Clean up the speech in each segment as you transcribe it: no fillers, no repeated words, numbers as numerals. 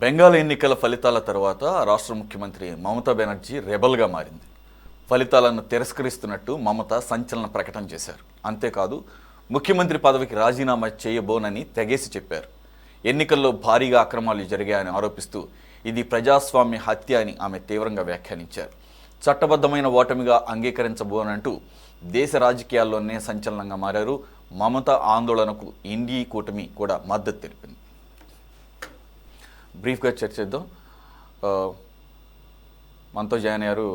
బెంగాల్ ఎన్నికల ఫలితాల తర్వాత రాష్ట్ర ముఖ్యమంత్రి మమతా బెనర్జీ రెబల్గా మారింది. ఫలితాలను తిరస్కరిస్తున్నట్టు మమత సంచలన ప్రకటన చేశారు. అంతేకాదు ముఖ్యమంత్రి పదవికి రాజీనామా చేయబోనని తెగేసి చెప్పారు. ఎన్నికల్లో భారీగా అక్రమాలు జరిగాయని ఆరోపిస్తూ ఇది ప్రజాస్వామ్య హత్య అని ఆమె తీవ్రంగా వ్యాఖ్యానించారు. చట్టబద్ధమైన ఓటమిగా అంగీకరించబోనంటూ దేశ రాజకీయాల్లోనే సంచలనంగా మారారు. మమత ఆందోళనకు ఇండీ కూటమి కూడా మద్దతు తెలిపింది. బ్రీఫ్గా చర్చిద్దాం. మనతో జాయిన్ అయ్యారు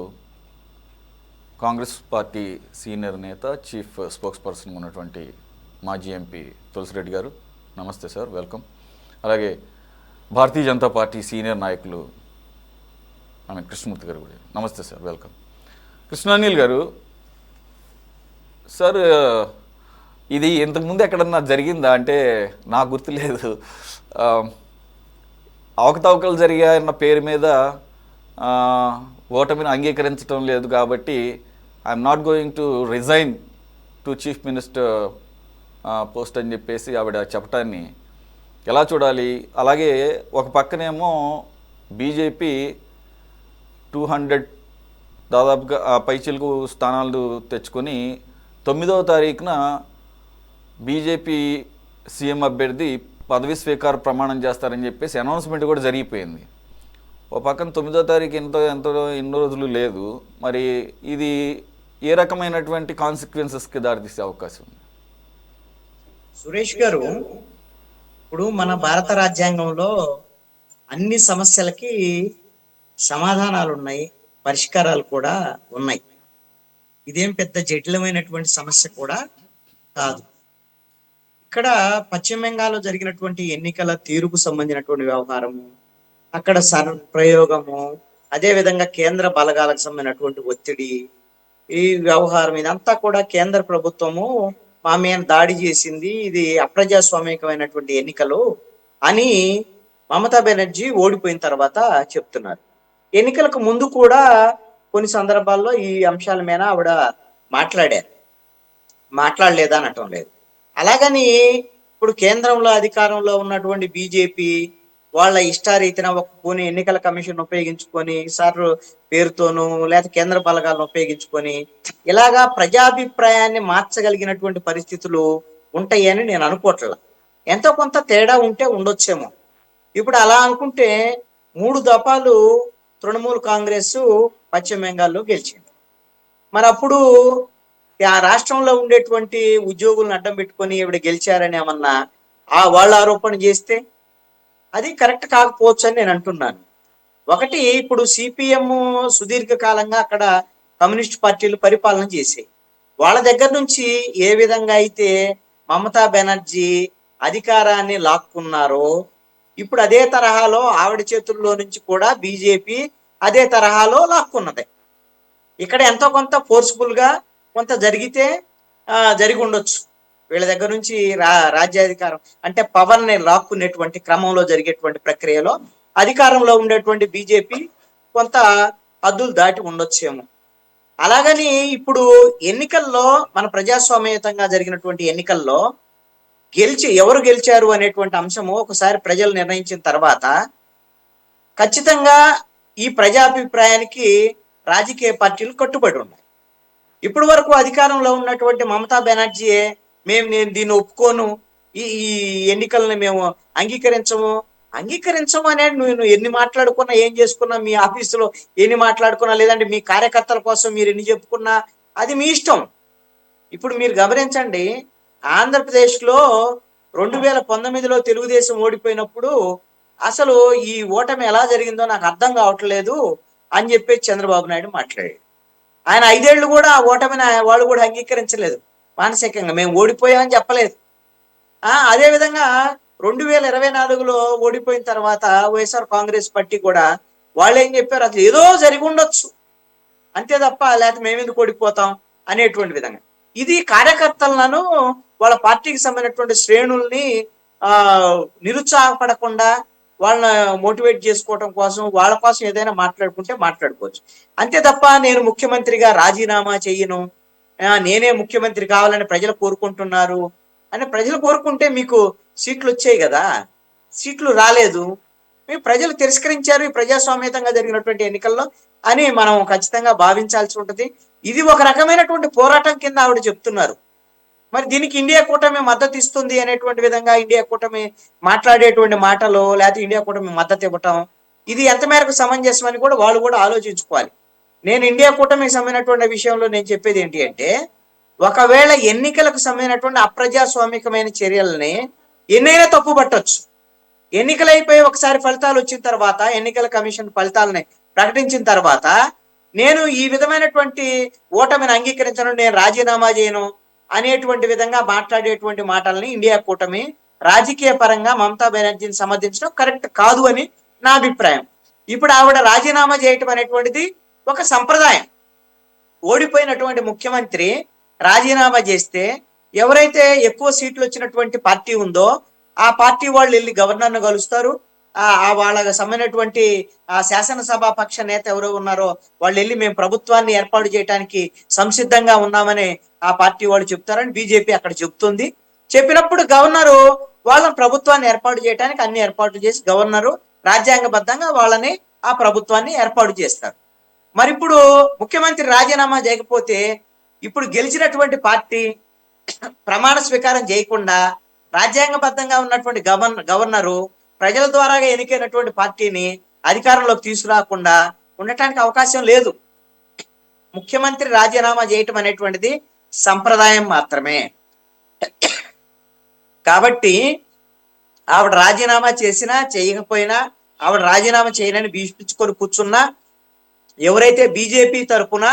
కాంగ్రెస్ పార్టీ సీనియర్ నేత, చీఫ్ స్పోక్స్ పర్సన్ ఉన్నటువంటి మాజీ ఎంపీ తులసిరెడ్డి గారు. నమస్తే సార్, వెల్కమ్. అలాగే భారతీయ జనతా పార్టీ సీనియర్ నాయకులు కృష్ణమూర్తి గారు కూడా. నమస్తే సార్, వెల్కమ్. కృష్ణానీల్ గారు, సార్ ఇది ఇంతకుముందు ఎక్కడన్నా జరిగిందా అంటే నాకు గుర్తులేదు. అవకతవకలు జరిగాయన్న పేరు మీద ఓటమిని అంగీకరించడం లేదు కాబట్టి I'm not going to resign to chief minister post అని చెప్పేసి ఆవిడ చెప్పటాన్ని ఎలా చూడాలి? అలాగే ఒక పక్కనేమో బీజేపీ 200 దాదాపుగా పైచిలకు స్థానాలు తెచ్చుకొని 9వ తారీఖున బీజేపీ సీఎం అభ్యర్థి పదవి స్వీకార ప్రమాణం చేస్తారని చెప్పేసి అనౌన్స్మెంట్ కూడా జరిగిపోయింది. ఓ పక్కన 9వ తారీఖు ఎన్నో రోజులు లేదు. మరి ఇది ఏ రకమైనటువంటి కాన్సిక్వెన్సెస్కి దారితీసే అవకాశం ఉంది? సురేష్ గారు, ఇప్పుడు మన భారత రాజ్యాంగంలో అన్ని సమస్యలకి సమాధానాలు ఉన్నాయి, పరిష్కారాలు కూడా ఉన్నాయి. ఇదేం పెద్ద జటిలమైనటువంటి సమస్య కూడా కాదు. ఇక్కడ పశ్చిమ బెంగాల్లో జరిగినటువంటి ఎన్నికల తీరుకు సంబంధించినటువంటి వ్యవహారము, అక్కడ ప్రయోగము, అదే విధంగా కేంద్ర బలగాలకు సంబంధించినటువంటి ఒత్తిడి, ఈ వ్యవహారం ఇదంతా కూడా కేంద్ర ప్రభుత్వము మా మీద దాడి చేసింది, ఇది అప్రజాస్వామికమైనటువంటి ఎన్నికలు అని మమతా బెనర్జీ ఓడిపోయిన తర్వాత చెప్తున్నారు. ఎన్నికలకు ముందు కూడా కొన్ని సందర్భాల్లో ఈ అంశాల మీద ఆవిడ మాట్లాడలేదా అనటం లేదు. అలాగని ఇప్పుడు కేంద్రంలో అధికారంలో ఉన్నటువంటి బీజేపీ వాళ్ళ ఇష్టారీతిన ఒక పోనీ ఎన్నికల కమిషన్ ఉపయోగించుకొని సార్ పేరుతోనూ లేదా కేంద్ర బలగాలను ఉపయోగించుకొని ఇలాగా ప్రజాభిప్రాయాన్ని మార్చగలిగినటువంటి పరిస్థితులు ఉంటాయని నేను అనుకోవట్లా. ఎంతో కొంత తేడా ఉంటే ఉండొచ్చేమో. ఇప్పుడు అలా అనుకుంటే 3 దఫాలు తృణమూల్ కాంగ్రెస్ పశ్చిమ బెంగాల్లో గెలిచింది. మరి అప్పుడు ఆ రాష్ట్రంలో ఉండేటువంటి ఉద్యోగులను అడ్డం పెట్టుకొని ఈవిడ గెలిచారని ఏమన్నా వాళ్ళు ఆరోపణ చేస్తే అది కరెక్ట్ కాకపోవచ్చు అని నేను అంటున్నాను. ఒకటి, ఇప్పుడు సిపిఎం సుదీర్ఘకాలంగా అక్కడ కమ్యూనిస్ట్ పార్టీలు పరిపాలన చేసాయి. వాళ్ళ దగ్గర నుంచి ఏ విధంగా అయితే మమతా బెనర్జీ అధికారాన్ని లాక్కున్నారో ఇప్పుడు అదే తరహాలో ఆవిడ చేతుల్లో నుంచి కూడా బీజేపీ అదే తరహాలో లాక్కున్నది. ఇక్కడ ఎంతో కొంత ఫోర్స్ఫుల్ గా కొంత జరిగి ఉండొచ్చు. వీళ్ళ దగ్గర నుంచి రాజ్యాధికారం అంటే పవర్ ని లాక్కునేటువంటి క్రమంలో జరిగేటువంటి ప్రక్రియలో అధికారంలో ఉండేటువంటి బీజేపీ కొంత హద్దులు దాటి ఉండొచ్చేమో. అలాగని ఇప్పుడు ఎన్నికల్లో మన ప్రజాస్వామ్యయుతంగా జరిగినటువంటి ఎన్నికల్లో ఎవరు గెలిచారు అనేటువంటి అంశము ఒకసారి ప్రజలు నిర్ణయించిన తర్వాత ఖచ్చితంగా ఈ ప్రజాభిప్రాయానికి రాజకీయ పార్టీలు కట్టుబడి ఉన్నాయి. ఇప్పటి వరకు అధికారంలో ఉన్నటువంటి మమతా బెనర్జీయే నేను దీన్ని ఒప్పుకోను, ఈ ఎన్నికలను మేము అంగీకరించము అనేది నువ్వు ఎన్ని మాట్లాడుకున్నా, ఏం చేసుకున్నా, మీ ఆఫీసులో ఎన్ని మాట్లాడుకున్నా, లేదంటే మీ కార్యకర్తల కోసం మీరు ఎన్ని చెప్పుకున్నా అది మీ ఇష్టం. ఇప్పుడు మీరు గమనించండి, ఆంధ్రప్రదేశ్లో 2019లో తెలుగుదేశం ఓడిపోయినప్పుడు అసలు ఈ ఓటమి ఎలా జరిగిందో నాకు అర్థం కావట్లేదు అని చెప్పి చంద్రబాబు నాయుడు మాట్లాడాడు. ఆయన 5 ఏళ్ళు కూడా ఆ ఓటమిని వాళ్ళు కూడా అంగీకరించలేదు. మానసికంగా మేము ఓడిపోయామని చెప్పలేదు. అదేవిధంగా 2024లో ఓడిపోయిన తర్వాత వైఎస్ఆర్ కాంగ్రెస్ పార్టీ కూడా వాళ్ళు ఏం చెప్పారు, అసలు ఏదో జరిగి ఉండొచ్చు అంతే తప్ప లేకపోతే మేము ఎందుకు ఓడిపోతాం అనేటువంటి విధంగా. ఇది కార్యకర్తలను వాళ్ళ పార్టీకి సంబంధించినటువంటి శ్రేణుల్ని నిరుత్సాహపడకుండా వాళ్ళని మోటివేట్ చేసుకోవటం కోసం, వాళ్ళ కోసం ఏదైనా మాట్లాడుకుంటే మాట్లాడుకోవచ్చు. అంతే తప్ప నేను ముఖ్యమంత్రిగా రాజీనామా చెయ్యను, నేనే ముఖ్యమంత్రి కావాలని ప్రజలు కోరుకుంటున్నారు అని ప్రజలు కోరుకుంటే మీకు సీట్లు వచ్చాయి కదా, సీట్లు రాలేదు. మీ ప్రజలు తిరస్కరించారు ఈ ప్రజాస్వామ్యతంగా జరిగినటువంటి ఎన్నికల్లో అని మనం ఖచ్చితంగా భావించాల్సి ఉంటుంది. ఇది ఒక రకమైనటువంటి పోరాటం కింద ఆవిడ చెప్తున్నారు. మరి దీనికి ఇండియా కూటమి మద్దతు ఇస్తుంది అనేటువంటి విధంగా ఇండియా కూటమి మాట్లాడేటువంటి మాటలు, లేకపోతే ఇండియా కూటమి మద్దతు ఇవ్వటం, ఇది ఎంత మేరకు సమంజసం అని కూడా వాళ్ళు కూడా ఆలోచించుకోవాలి. నేను ఇండియా కూటమికి సంబంధించినటువంటి విషయంలో నేను చెప్పేది ఏంటి అంటే, ఒకవేళ ఎన్నికలకు సంబంధించినటువంటి అప్రజాస్వామికమైన చర్యలని ఎన్నైనా తప్పు పట్టొచ్చు. ఎన్నికలు అయిపోయి ఒకసారి ఫలితాలు వచ్చిన తర్వాత, ఎన్నికల కమిషన్ ఫలితాలని ప్రకటించిన తర్వాత, నేను ఈ విధమైనటువంటి ఓటమిని అంగీకరించను, నేను రాజీనామా చేయను అనేటువంటి విధంగా మాట్లాడేటువంటి మాటల్ని ఇండియా కూటమి రాజకీయ పరంగా మమతా బెనర్జీని సమర్థించడం కరెక్ట్ కాదు అని నా అభిప్రాయం. ఇప్పుడు ఆవిడ రాజీనామా చేయటం అనేటువంటిది ఒక సంప్రదాయం. ఓడిపోయినటువంటి ముఖ్యమంత్రి రాజీనామా చేస్తే ఎవరైతే ఎక్కువ సీట్లు వచ్చినటువంటి పార్టీ ఉందో ఆ పార్టీ వాళ్ళు వెళ్ళి గవర్నర్ను కలుస్తారు. వాళ్ళకి సంబంధించినటువంటి శాసనసభ పక్ష నేత ఎవరో ఉన్నారో వాళ్ళు వెళ్ళి మేము ప్రభుత్వాన్ని ఏర్పాటు చేయడానికి సంసిద్ధంగా ఉన్నామని ఆ పార్టీ వాళ్ళు చెప్తారని బీజేపీ అక్కడ చెప్తుంది. చెప్పినప్పుడు గవర్నరు వాళ్ళని ప్రభుత్వాన్ని ఏర్పాటు చేయడానికి అన్ని ఏర్పాట్లు చేసి గవర్నరు రాజ్యాంగబద్ధంగా వాళ్ళని ఆ ప్రభుత్వాన్ని ఏర్పాటు చేస్తారు. మరి ఇప్పుడు ముఖ్యమంత్రి రాజీనామా చేయకపోతే ఇప్పుడు గెలిచినటువంటి పార్టీ ప్రమాణ స్వీకారం చేయకుండా రాజ్యాంగబద్ధంగా ఉన్నటువంటి గవర్నరు ప్రజల ద్వారా ఎన్నికైనటువంటి పార్టీని అధికారంలోకి తీసుకురాకుండా ఉండటానికి అవకాశం లేదు. ముఖ్యమంత్రి రాజీనామా చేయటం అనేటువంటిది సంప్రదాయం మాత్రమే. కాబట్టి ఆవిడ రాజీనామా చేసినా చేయకపోయినా, ఆవిడ రాజీనామా చేయనని భీష్మించుకొని కూర్చున్నా, ఎవరైతే బీజేపీ తరఫున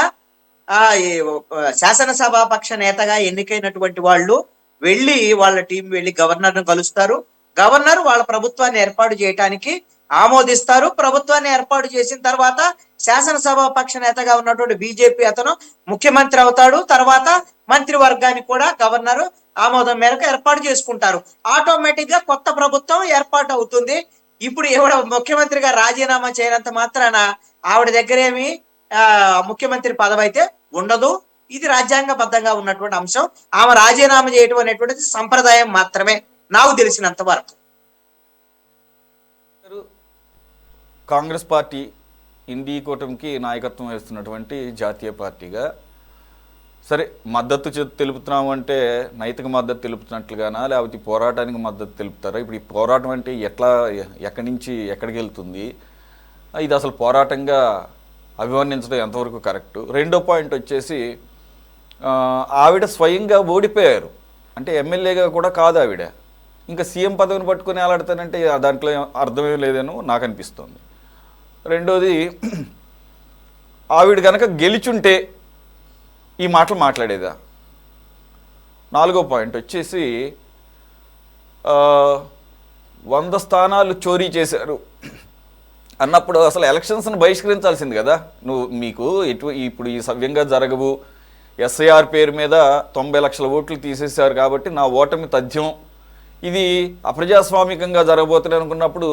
శాసనసభాపక్ష నేతగా ఎన్నికైనటువంటి వాళ్ళు వెళ్ళి వాళ్ళ టీం వెళ్ళి గవర్నర్ను కలుస్తారు. గవర్నర్ వాళ్ళ ప్రభుత్వాన్ని ఏర్పాటు చేయడానికి ఆమోదిస్తారు. ప్రభుత్వాన్ని ఏర్పాటు చేసిన తర్వాత శాసనసభాపక్ష నేతగా ఉన్నటువంటి బీజేపీ అతను ముఖ్యమంత్రి అవుతాడు. తర్వాత మంత్రివర్గాన్ని కూడా గవర్నర్ ఆమోదం మేరకు ఏర్పాటు చేసుకుంటారు. ఆటోమేటిక్ గా కొత్త ప్రభుత్వం ఏర్పాటు అవుతుంది. ఇప్పుడు ఎవడ ముఖ్యమంత్రిగా రాజీనామా చేయనంత మాత్రాన ఆవిడ దగ్గరేమి ముఖ్యమంత్రి పదవి అయితే ఉండదు. ఇది రాజ్యాంగబద్ధంగా ఉన్నటువంటి అంశం. ఆమె రాజీనామా చేయడం అనేటువంటిది సంప్రదాయం మాత్రమే నాకు తెలిసినంత వరకు. కాంగ్రెస్ పార్టీ ఇండి కూటమికి నాయకత్వం వహిస్తున్నటువంటి జాతీయ పార్టీగా సరే మద్దతు తెలుపుతున్నాము అంటే నైతిక మద్దతు తెలుపుతున్నట్లుగానా, లేకపోతే పోరాటానికి మద్దతు తెలుపుతారా? ఇప్పుడు ఈ పోరాటం అంటే ఎక్కడి నుంచి ఎక్కడికి వెళ్తుంది? ఇది అసలు పోరాటంగా అభివర్ణించడం ఎంతవరకు కరెక్ట్? రెండో పాయింట్ వచ్చేసి ఆవిడ స్వయంగా ఓడిపోయారు అంటే ఎమ్మెల్యేగా కూడా కాదు ఆవిడ, ఇంకా సీఎం పదవిని పట్టుకుని ఆలాడతానంటే దాంట్లో అర్థమేం లేదని నాకు అనిపిస్తుంది. రెండోది, ఆవిడ కనుక గెలిచుంటే ఈ మాటలు మాట్లాడేదా? నాలుగో పాయింట్ వచ్చేసి 100 స్థానాలు చోరీ చేశారు అన్నప్పుడు అసలు ఎలక్షన్స్ని బహిష్కరించాల్సింది కదా. మీకు ఇప్పుడు ఈ సవ్యంగా జరగవు, ఎస్ఐఆర్ పేరు మీద 90 లక్షల ఓట్లు తీసేశారు కాబట్టి నా ఓటమి తథ్యం, ఇది అప్రజాస్వామికంగా జరగబోతుంది అనుకున్నప్పుడు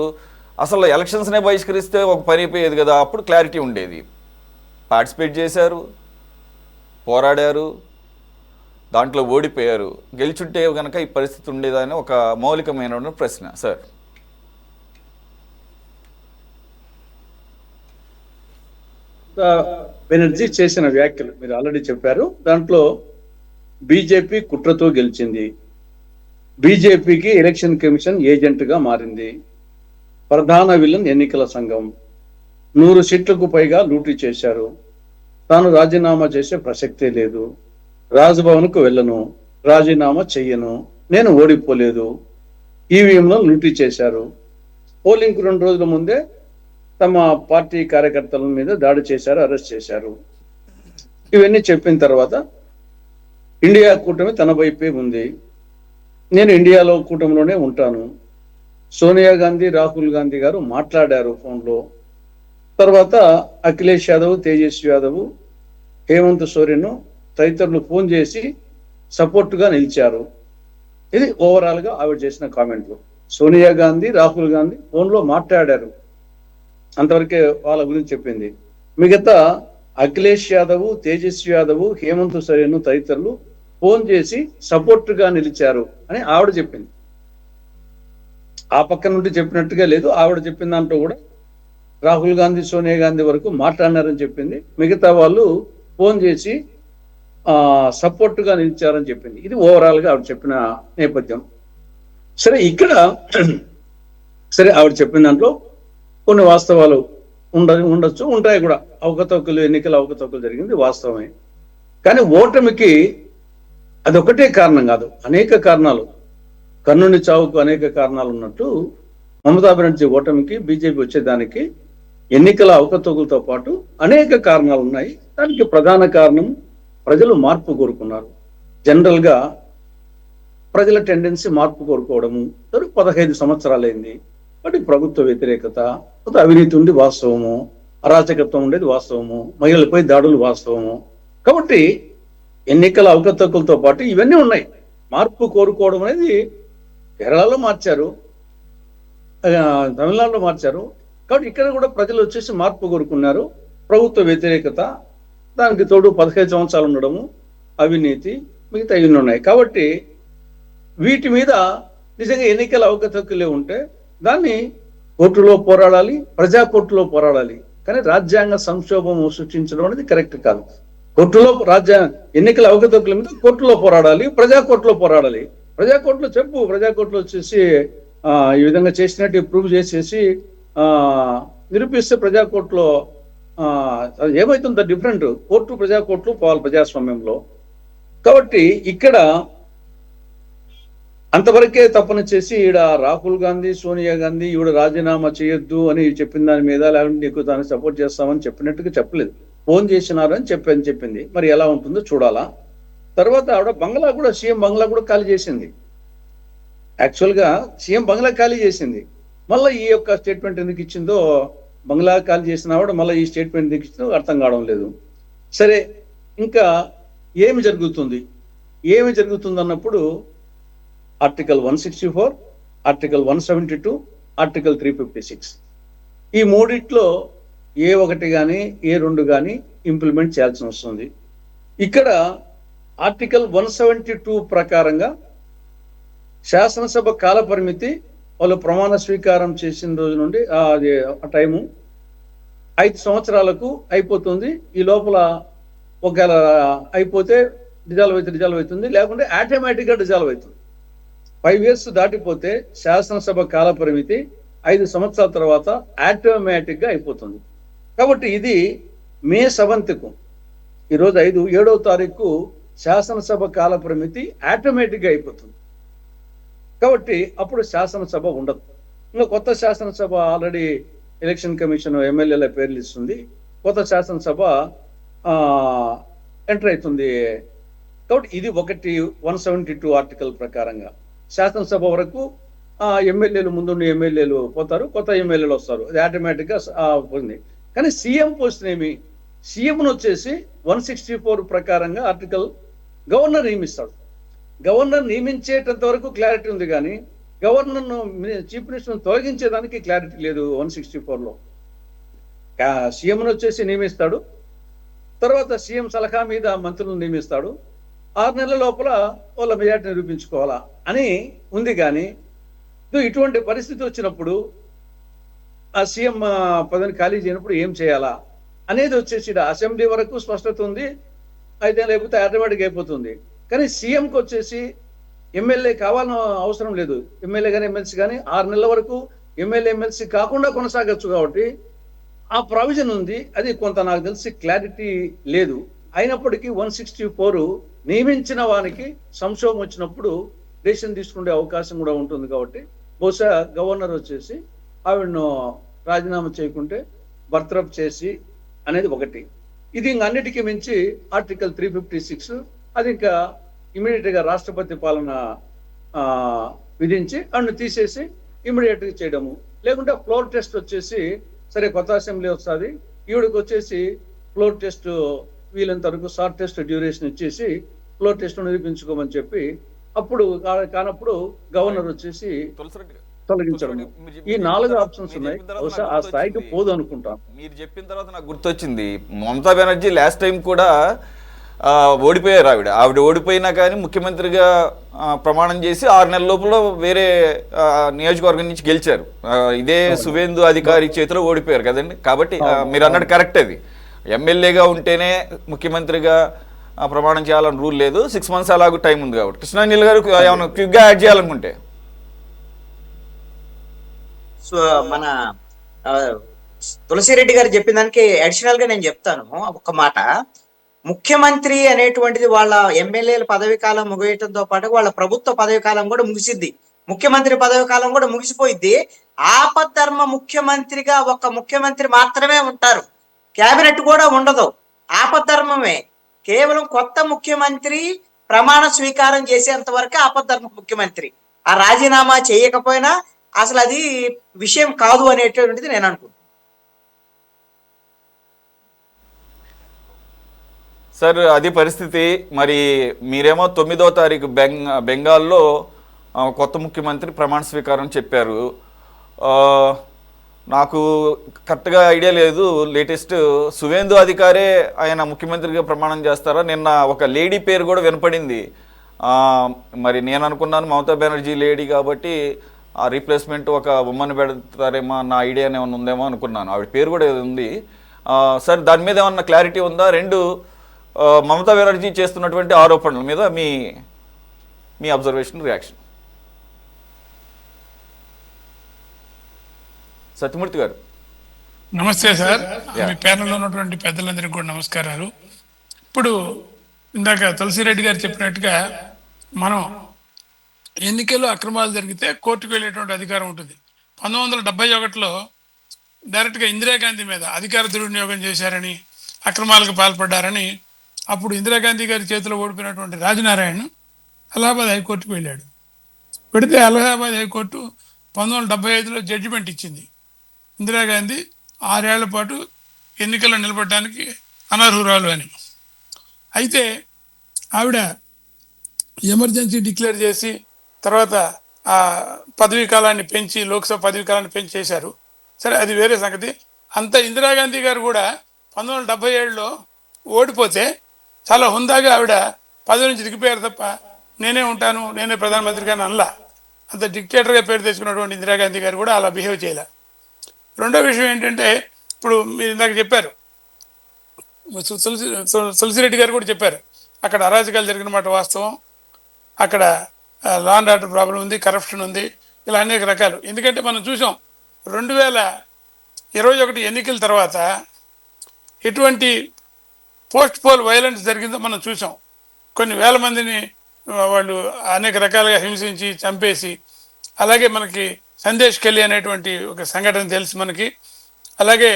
అసలు ఎలక్షన్స్నే బహిష్కరిస్తే ఒక పని అయిపోయేది కదా, అప్పుడు క్లారిటీ ఉండేది. పార్టిసిపేట్ చేశారు, పోరాడారు, దాంట్లో ఓడిపోయారు. గెలిచుంటే కనుక ఈ పరిస్థితి ఉండేదని ఒక మౌలికమైన ప్రశ్న. సార్, బెనర్జీ చేసిన వ్యాఖ్యలు మీరు ఆల్రెడీ చెప్పారు. దాంట్లో బీజేపీ కుట్రతో గెలిచింది, బీజేపీకి ఎలక్షన్ కమిషన్ ఏజెంట్గా మారింది, ప్రధాన విలన్ ఎన్నికల సంఘం, 100 సీట్లకు పైగా లూటీ చేశారు, తాను రాజీనామా చేసే ప్రసక్తే లేదు, రాజ్భవన్కు వెళ్ళను, రాజీనామా చెయ్యను, నేను ఓడిపోలేదు, ఈవీఎంలో లూటీ చేశారు, పోలింగ్కు 2 రోజుల ముందే తమ పార్టీ కార్యకర్తల మీద దాడి చేశారు, అరెస్ట్ చేశారు. ఇవన్నీ చెప్పిన తర్వాత ఇండియా కూటమి తన వైపే ఉంది, నేను ఇండియాలో కూటమిలోనే ఉంటాను, సోనియా గాంధీ రాహుల్ గాంధీ గారు మాట్లాడారు ఫోన్లో. తర్వాత అఖిలేష్ యాదవ్, తేజస్వి యాదవ్, హేమంత్ సోరెన్ తదితరులు ఫోన్ చేసి సపోర్టుగా నిలిచారు. ఇది ఓవరాల్గా ఆవిడ చేసిన కామెంట్లు. సోనియా గాంధీ, రాహుల్ గాంధీ ఫోన్లో మాట్లాడారు, అంతవరకే వాళ్ళ గురించి చెప్పింది. మిగతా అఖిలేష్ యాదవ్, తేజస్వి యాదవ్, హేమంత్ సోరెన్ తదితరులు ఫోన్ చేసి సపోర్టుగా నిలిచారు అని ఆవిడ చెప్పింది. ఆ పక్క నుండి చెప్పినట్టుగా లేదు. ఆవిడ చెప్పిన దాంట్లో కూడా రాహుల్ గాంధీ, సోనియా గాంధీ వరకు మాట్లాడినారని చెప్పింది. మిగతా వాళ్ళు ఫోన్ చేసి సపోర్ట్ గా నిలిచారని చెప్పింది. ఇది ఓవరాల్ గా ఆవిడ చెప్పిన నేపథ్యం. సరే, ఇక్కడ సరే ఆవిడ చెప్పిన దాంట్లో కొన్ని వాస్తవాలు ఉండొచ్చు, ఉంటాయి కూడా. ఎన్నికల అవకతవకలు జరిగింది వాస్తవమే. కానీ ఓటమికి అదొకటే కారణం కాదు, అనేక కారణాలు. కర్ణుని చావుకు అనేక కారణాలు ఉన్నట్టు మమతా బెనర్జీ ఓటమికి, బీజేపీ వచ్చేదానికి ఎన్నికల అవకతవకలతో పాటు అనేక కారణాలు ఉన్నాయి. దానికి ప్రధాన కారణం ప్రజలు మార్పు కోరుకున్నారు. జనరల్ గా ప్రజల టెండెన్సీ మార్పు కోరుకోవడము. 15 సంవత్సరాలైంది. వాటి ప్రభుత్వ వ్యతిరేకత, అవినీతి ఉండి వాస్తవము, అరాచకత్వం ఉండేది వాస్తవము, మహిళలపై దాడులు వాస్తవము. కాబట్టి ఎన్నికల అవకతవకలతో పాటు ఇవన్నీ ఉన్నాయి. మార్పు కోరుకోవడం అనేది కేరళలో మార్చారు, తమిళనాడులో మార్చారు. కాబట్టి ఇక్కడ కూడా ప్రజలు వచ్చేసి మార్పు కోరుకున్నారు. ప్రభుత్వ వ్యతిరేకత, దానికి తోడు 15 సంవత్సరాలు ఉండడము, అవినీతి, మిగతా ఇవన్నీ ఉన్నాయి. కాబట్టి వీటి మీద నిజంగా ఎన్నికల అవకతవకలే ఉంటే దాన్ని కోర్టులో పోరాడాలి, ప్రజా కోర్టులో పోరాడాలి. కానీ రాజ్యాంగ సంక్షోభం సృష్టించడం అనేది కరెక్ట్ కాదు. కోర్టులో ఎన్నికల అవకతవకల మీద కోర్టులో పోరాడాలి, ప్రజా కోర్టులో పోరాడాలి. ప్రజా కోర్టులో ప్రజా కోర్టులో వచ్చేసి ఈ విధంగా చేసినట్టు ప్రూవ్ చేసేసి నిరూపిస్తే ప్రజా కోర్టులో ఏమైతుందో డిఫరెంట్. కోర్టు ప్రజా కోర్టులు పోవాలి ప్రజాస్వామ్యంలో. కాబట్టి ఇక్కడ అంతవరకే తప్పని చేసి ఈడ రాహుల్ గాంధీ, సోనియా గాంధీ ఈవిడ రాజీనామా చేయొద్దు అని చెప్పిన దాని మీద, లేకుంటే నీకు దాన్ని సపోర్ట్ చేస్తామని చెప్పినట్టుగా చెప్పలేదు. ఫోన్ చేసినారని చెప్పింది. మరి ఎలా ఉంటుందో చూడాలా. తర్వాత ఆవిడ బంగ్లా కూడా, సీఎం బంగ్లా కూడా ఖాళీ చేసింది. యాక్చువల్గా సీఎం బంగ్లా ఖాళీ చేసింది. మళ్ళీ ఈ యొక్క స్టేట్మెంట్ ఎందుకు ఇచ్చిందో, బంగ్లా ఖాళీ చేసిన ఆవిడ మళ్ళీ ఈ స్టేట్మెంట్ ఎందుకు ఇచ్చిందో అర్థం కావడం లేదు. సరే, ఇంకా ఏమి జరుగుతుంది అన్నప్పుడు ఆర్టికల్ 164, ఆర్టికల్ 172, ఆర్టికల్ 356 ఈ మూడిట్లో ఏ ఒకటి కానీ ఏ రెండు కానీ ఇంప్లిమెంట్ చేయాల్సి వస్తుంది. ఇక్కడ ఆర్టికల్ 172 ప్రకారంగా శాసనసభ కాల పరిమితి వాళ్ళు ప్రమాణ స్వీకారం చేసిన రోజు నుండి ఆ టైము 5 సంవత్సరాలకు అయిపోతుంది. ఈ లోపల ఒకవేళ అయిపోతే డిజాల్వ్ అవుతుంది, లేకుంటే ఆటోమేటిక్గా డిజాల్వ్ అవుతుంది. 5 years దాటిపోతే శాసనసభ కాల పరిమితి 5 సంవత్సరాల తర్వాత ఆటోమేటిక్గా అయిపోతుంది. కాబట్టి ఇది మే 7కు, ఈరోజు 7వ తారీఖు శాసనసభ కాల పరిమితి ఆటోమేటిక్గా అయిపోతుంది. కాబట్టి అప్పుడు శాసనసభ ఉండదు. ఇంకా కొత్త శాసనసభ ఆల్రెడీ ఎలక్షన్ కమిషన్ ఎమ్మెల్యేల పేర్లు ఇస్తుంది. కొత్త శాసనసభ ఎంటర్ అవుతుంది. కాబట్టి ఇది 172 ఆర్టికల్ ప్రకారంగా శాసనసభ వరకు ఎమ్మెల్యేలు, ముందున్న ఎమ్మెల్యేలు పోతారు, కొత్త ఎమ్మెల్యేలు వస్తారు. అది ఆటోమేటిక్గా ఉంది. కానీ సీఎం పోస్ట్ ఏమి, సీఎంను వచ్చేసి 164 ప్రకారంగా ఆర్టికల్ గవర్నర్ నియమిస్తాడు. గవర్నర్ నియమించేటంత వరకు క్లారిటీ ఉంది, కానీ గవర్నర్ను, చీఫ్ మినిస్టర్ను తొలగించేదానికి క్లారిటీ లేదు 164లో. సీఎంను వచ్చేసి నియమిస్తాడు, తర్వాత సీఎం సలహా మీద మంత్రులను నియమిస్తాడు. 6 నెలల లోపల వాళ్ళ మెజార్టీ నిరూపించుకోవాలా అని ఉంది. కానీ ఇటువంటి పరిస్థితి వచ్చినప్పుడు ఆ సీఎం పదవిని ఖాళీ చేయనప్పుడు ఏం చేయాలా అనేది వచ్చేసి అసెంబ్లీ వరకు స్పష్టత ఉంది, అయితే లేకపోతే ఆటోమేటిక్ అయిపోతుంది. కానీ సీఎంకి వచ్చేసి ఎమ్మెల్యే కావాలని అవసరం లేదు. ఎమ్మెల్యే కానీ ఎమ్మెల్సీ కానీ 6 నెలల వరకు ఎమ్మెల్యే ఎమ్మెల్సీ కాకుండా కొనసాగచ్చు. కాబట్టి ఆ ప్రావిజన్ ఉంది. అది కొంత నాకు తెలిసి క్లారిటీ లేదు. అయినప్పటికీ 164 నియమించిన వానికి సంక్షోభం వచ్చినప్పుడు డెసిషన్ తీసుకునే అవకాశం కూడా ఉంటుంది. కాబట్టి బహుశా గవర్నర్ వచ్చేసి ఆవిడను రాజీనామా చేయకుంటే బర్తరఫ్ చేసి అనేది ఒకటి. ఇది ఇంక అన్నిటికీ మించి ఆర్టికల్ 356 అది ఇంకా ఇమీడియట్గా రాష్ట్రపతి పాలన విధించి అన్ను తీసేసి ఇమీడియట్గా చేయడము. లేకుంటే ఫ్లోర్ టెస్ట్ వచ్చేసి, సరే కొత్త అసెంబ్లీ వస్తుంది, ఈవిడికి వచ్చేసి ఫ్లోర్ టెస్ట్ వీలంత వరకు షార్ట్ టెస్ట్ డ్యూరేషన్ ఇచ్చేసి ఫ్లోర్ టెస్ట్ నిరూపించుకోమని చెప్పి, అప్పుడు కానప్పుడు గవర్నర్ వచ్చేసి తొలగించడం. ఈ 4 ఆప్షన్స్ ఉన్నాయి. బహుశా ఆ స్థాయికి పోదు అనుకుంటాను. మీరు చెప్పిన తర్వాత నాకు గుర్తొచ్చింది, మమతా బెనర్జీ లాస్ట్ టైం కూడా ఓడిపోయారు. ఆవిడ ఓడిపోయినా కానీ ముఖ్యమంత్రిగా ప్రమాణం చేసి 6 నెలల లోపల వేరే నియోజకవర్గం నుంచి గెలిచారు. ఇదే సువేందు అధికారి చేతిలో ఓడిపోయారు కదండి. కాబట్టి మీరు అన్నట్టు కరెక్ట్. అది ఎమ్మెల్యేగా ఉంటేనే ముఖ్యమంత్రిగా ప్రమాణం చేయాలని రూల్ లేదు. 6 months అలాగూ టైం ఉంది. కాబట్టి కృష్ణానీల్ గారు ఏమైనా క్విక్గా యాడ్ చేయాలనుకుంటే. సో మన తులసిరెడ్డి గారు చెప్పిన దానికి అడిషనల్ గా నేను చెప్తాను ఒక మాట. ముఖ్యమంత్రి అనేటువంటిది వాళ్ళ ఎమ్మెల్యేల పదవి కాలం ముగియటంతో పాటు వాళ్ళ ప్రభుత్వ పదవి కాలం కూడా ముగిసిద్ది. ముఖ్యమంత్రి పదవి కాలం కూడా ముగిసిపోయిద్ది. ఆపద్ధర్మ ముఖ్యమంత్రిగా ఒక ముఖ్యమంత్రి మాత్రమే ఉంటారు. కేబినెట్ కూడా ఉండదు. ఆపద్ధర్మమే. కేవలం కొత్త ముఖ్యమంత్రి ప్రమాణ స్వీకారం చేసేంత వరకు ఆపద్ధర్మ ముఖ్యమంత్రి. ఆ రాజీనామా చేయకపోయినా అసలు అది విషయం కాదు అనేటువంటిది నేను అనుకుంటున్నాను. సార్ అది పరిస్థితి. మరి మీరేమో 9వ తారీఖు బెంగాల్లో కొత్త ముఖ్యమంత్రి ప్రమాణ స్వీకారం చెప్పారు. నాకు కరెక్ట్గా ఐడియా లేదు. లేటెస్ట్ సువేందు అధికారే ఆయన ముఖ్యమంత్రిగా ప్రమాణం చేస్తారా? నిన్న ఒక లేడీ పేరు కూడా వినపడింది. మరి నేను అనుకున్నాను మమతా బెనర్జీ లేడీ కాబట్టి ఆ రీప్లేస్మెంట్ ఒక ఉమ్మని పెడతారేమో అన్న ఐడియా ఏమైనా ఉందేమో అనుకున్నాను. ఆవిడ పేరు కూడా ఉంది. సార్ దాని మీద ఏమన్నా క్లారిటీ ఉందా? రెండు మమతా బెనర్జీ చేస్తున్నటువంటి ఆరోపణల మీద మీ అబ్జర్వేషన్, రియాక్షన్. సత్యమూర్తి గారు నమస్తే సార్. మీ ప్యానెల్లో ఉన్నటువంటి పెద్దలందరికీ కూడా నమస్కారాలు. ఇప్పుడు ఇందాక తులసిరెడ్డి గారు చెప్పినట్టుగా మనం ఎన్నికల్లో అక్రమాలు జరిగితే కోర్టుకు వెళ్ళేటువంటి అధికారం ఉంటుంది. 1971లో డైరెక్ట్గా ఇందిరాగాంధీ మీద అధికార దుర్వినియోగం చేశారని, అక్రమాలకు పాల్పడ్డారని అప్పుడు ఇందిరాగాంధీ గారి చేతిలో ఓడిపోయినటువంటి రాజనారాయణ అలహాబాద్ హైకోర్టుకు వెళ్ళాడు. పెడితే అలహాబాద్ హైకోర్టు 1975లో జడ్జిమెంట్ ఇచ్చింది. ఇందిరాగాంధీ 6 ఏళ్ల పాటు ఎన్నికల్లో నిలబడడానికి అనర్హురాలు అని. అయితే ఆవిడ ఎమర్జెన్సీ డిక్లేర్ చేసి తర్వాత ఆ పదవీ కాలాన్ని పెంచి, లోక్సభ పదవీ కాలాన్ని పెంచి చేశారు. సరే, అది వేరే సంగతి. అంత ఇందిరాగాంధీ గారు కూడా 1977లో ఓడిపోతే చాలా హుందాగా ఆవిడ పదవి నుంచి దిగిపోయారు తప్ప నేనే ఉంటాను, నేనే ప్రధానమంత్రిగా అనలా. అంత డిక్టేటర్గా పేరు తెచ్చుకున్నటువంటి ఇందిరాగాంధీ గారు కూడా అలా బిహేవ్ చేయలే. రెండో విషయం ఏంటంటే, ఇప్పుడు మీరు ఇందాక చెప్పారు, తులసిరెడ్డి గారు కూడా చెప్పారు, అక్కడ అరాజకాలు జరిగిన మాట వాస్తవం. అక్కడ లా అండ్ ఆర్డర్ ప్రాబ్లం ఉంది, కరప్షన్ ఉంది, ఇలా అనేక రకాలు. ఎందుకంటే మనం చూసాం 2021 ఎన్నికల తర్వాత ఎటువంటి పోస్ట్ పోల్ వైలెన్స్ జరిగిందో మనం చూసాం. కొన్ని వేల మందిని వాళ్ళు అనేక రకాలుగా హింసించి చంపేసి, అలాగే మనకి సందేశ్ కెళ్ళి అనేటువంటి ఒక సంఘటన తెలుసు మనకి, అలాగే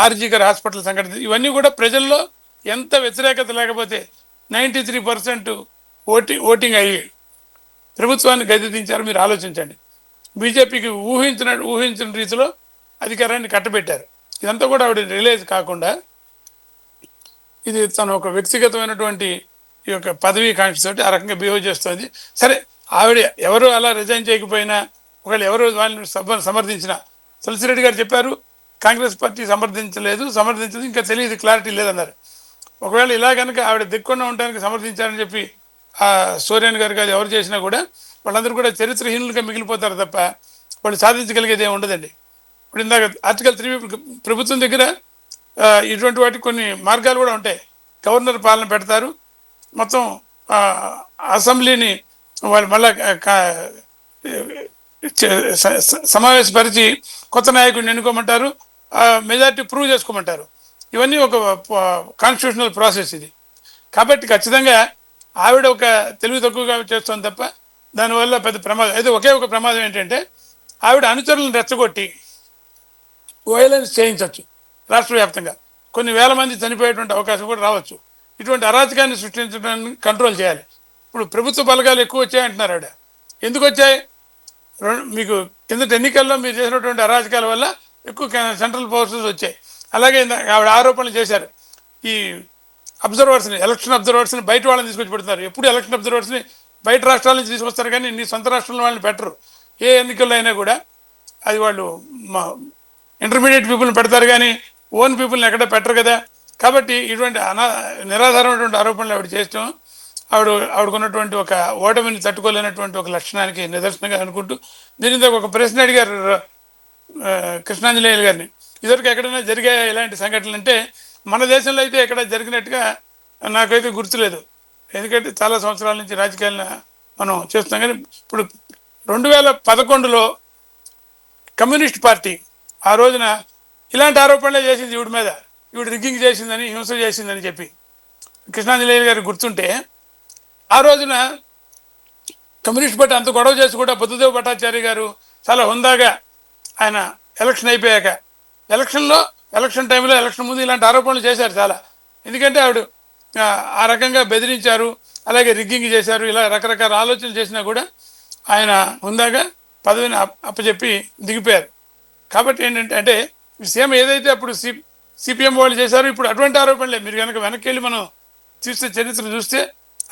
ఆర్జీ గారి హాస్పిటల్ సంఘటన, ఇవన్నీ కూడా ప్రజల్లో ఎంత వ్యతిరేకత లేకపోతే 93% ఓటింగ్ అయ్యి ప్రభుత్వాన్ని గద్దెదించారు. మీరు ఆలోచించండి. బీజేపీకి ఊహించిన రీతిలో అధికారాన్ని కట్టబెట్టారు. ఇదంతా కూడా ఆవిడ రిలైజ్ కాకుండా ఇది తన ఒక వ్యక్తిగతమైనటువంటి ఈ యొక్క పదవీ కాంక్షతోటి ఆ రకంగా బిహేవ్ చేస్తుంది. సరే, ఆవిడ ఎవరు అలా రిజైన్ చేయకపోయినా, ఒకవేళ ఎవరు వాళ్ళని సమర్థించినా, తులసిరెడ్డి గారు చెప్పారు కాంగ్రెస్ పార్టీ సమర్థించదు, ఇంకా తెలియదు, క్లారిటీ లేదన్నారు. ఒకవేళ ఇలా కనుక ఆవిడ దిక్కుండా ఉండడానికి సమర్థించారని చెప్పి ఆ సూర్యన్ గారు కాదు ఎవరు చేసినా కూడా వాళ్ళందరూ కూడా చరిత్రహీనులుగా మిగిలిపోతారు తప్ప వాళ్ళు సాధించగలిగేది ఏమి ఉండదండి. ఇప్పుడు ఇందాక ఆర్టికల్ 3 ప్రభుత్వం దగ్గర ఇటువంటి వాటికి కొన్ని మార్గాలు కూడా ఉంటాయి. గవర్నర్ పాలన పెడతారు, మొత్తం అసెంబ్లీని వాళ్ళు మళ్ళా సమావేశపరిచి కొత్త నాయకుడిని ఎన్నుకోమంటారు, మెజారిటీ ప్రూవ్ చేసుకోమంటారు. ఇవన్నీ ఒక కాన్స్టిట్యూషనల్ ప్రాసెస్ ఇది. కాబట్టి ఖచ్చితంగా ఆవిడ ఒక తెలివి తక్కువగా చేస్తుంది తప్ప దానివల్ల పెద్ద ప్రమాదం. అయితే ఒకే ఒక ప్రమాదం ఏంటంటే, ఆవిడ అనుచరులను రెచ్చగొట్టి వైలెన్స్ చేయించవచ్చు. రాష్ట్ర వ్యాప్తంగా కొన్ని వేల మంది చనిపోయేటువంటి అవకాశం కూడా రావచ్చు. ఇటువంటి అరాచకాన్ని సృష్టించడానికి కంట్రోల్ చేయాలి. ఇప్పుడు ప్రభుత్వ బలగాలు ఎక్కువ వచ్చాయంటున్నారు ఆవిడ. ఎందుకు వచ్చాయి? మీకు కిందటి ఎన్నికల్లో మీరు చేసినటువంటి అరాచకాల వల్ల ఎక్కువ సెంట్రల్ ఫోర్సెస్ వచ్చాయి. అలాగే ఆవిడ ఆరోపణలు చేశారు, ఈ ఎలక్షన్ అబ్జర్వర్స్ని బయట వాళ్ళని తీసుకొచ్చి పెడతారు. ఎప్పుడు ఎలక్షన్ అబ్జర్వర్స్ని బయట రాష్ట్రాల నుంచి తీసుకొస్తారు, కానీ నీ సొంత రాష్ట్రంలో వాళ్ళని పెట్టరు. ఏ ఎన్నికల్లో అయినా కూడా అది వాళ్ళు ఇంటర్మీడియట్ పీపుల్ని పెడతారు, కానీ ఓన్ పీపుల్ని ఎక్కడ పెట్టరు కదా. కాబట్టి ఇటువంటి నిరాధారమైనటువంటి ఆరోపణలు ఆవిడ చేయడం ఆవిడకున్నటువంటి ఒక ఓటమిని తట్టుకోలేనటువంటి ఒక లక్షణానికి నిదర్శనంగా అనుకుంటూ దీని ఒక ప్రశ్న అడిగారు కృష్ణాంజనేయులు గారిని, ఇదివరకు ఎక్కడైనా జరిగాయా ఇలాంటి సంఘటనలు అంటే మన దేశంలో అయితే ఎక్కడ జరిగినట్టుగా నాకైతే గుర్తులేదు. ఎందుకంటే చాలా సంవత్సరాల నుంచి రాజకీయాలను మనం చేస్తున్నాం. కానీ ఇప్పుడు 2011లో కమ్యూనిస్ట్ పార్టీ ఆ రోజున ఇలాంటి ఆరోపణలే చేసింది ఈవిడ మీద, ఈవిడ రిగ్గింగ్ చేసిందని, హింస చేసిందని చెప్పి. కృష్ణాంజనేయులు గారికి గుర్తుంటే ఆ రోజున కమ్యూనిస్ట్ పార్టీ అంత గొడవ చేసి కూడా బుద్ధదేవ్ భట్టాచార్య గారు చాలా హుందాగా ఆయన ఎలక్షన్ అయిపోయాక ఎలక్షన్ టైంలో ఎలక్షన్ ముందు ఇలాంటి ఆరోపణలు చేశారు చాలా. ఎందుకంటే ఆవిడ ఆ రకంగా బెదిరించారు, అలాగే రిగ్గింగ్ చేశారు, ఇలా రకరకాల ఆలోచనలు చేసినా కూడా ఆయన హుందాగా పదవిని అప్పచెప్పి దిగిపోయారు. కాబట్టి ఏంటంటే అంటే సేమ్ ఏదైతే అప్పుడు సిపిఎం వాళ్ళు చేశారో ఇప్పుడు అటువంటి ఆరోపణలే. మీరు కనుక వెనక్కి వెళ్ళి మనం చూస్తే చరిత్ర చూస్తే